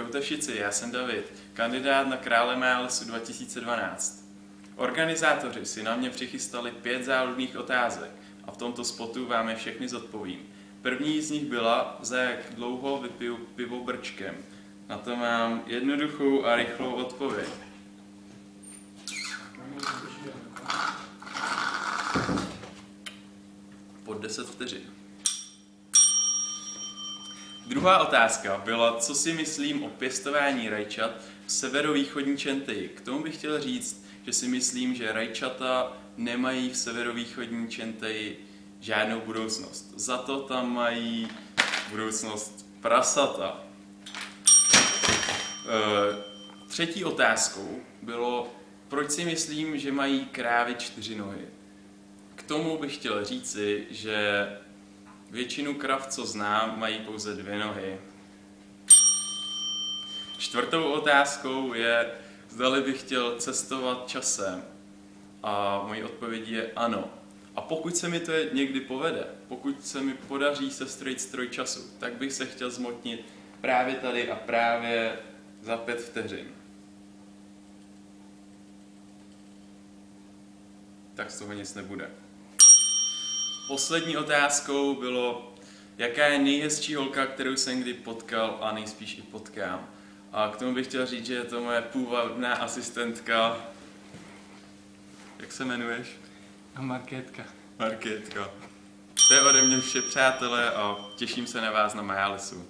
Čaute všichni, já jsem David, kandidát na Krále Málesu 2012. Organizátoři si na mě přichystali 5 záludných otázek a v tomto spotu vám je všechny zodpovím. První z nich byla, za jak dlouho vypiju pivo brčkem. Na to mám jednoduchou a rychlou odpověď. Pod 10 vteřin. Druhá otázka byla, co si myslím o pěstování rajčat v severovýchodní Čenteji. K tomu bych chtěl říct, že si myslím, že rajčata nemají v severovýchodní Čenteji žádnou budoucnost. Za to tam mají budoucnost prasata. Třetí otázkou bylo, proč si myslím, že mají krávy 4 nohy. K tomu bych chtěl říci, že většinu krav, co znám, mají pouze 2 nohy. Čtvrtou otázkou je, zdali bych chtěl cestovat časem. A mojí odpovědí je ano. A pokud se mi to někdy povede, pokud se mi podaří sestrojit stroj času, tak bych se chtěl zmotnit právě tady a právě za 5 vteřin. Tak z toho nic nebude. Poslední otázkou bylo, jaká je nejhezčí holka, kterou jsem kdy potkal a nejspíš i potkám. A k tomu bych chtěl říct, že je to moje půvabná asistentka. Jak se jmenuješ? Markétka. Markétka. To je ode mě vše, přátelé, a těším se na vás na Málesu.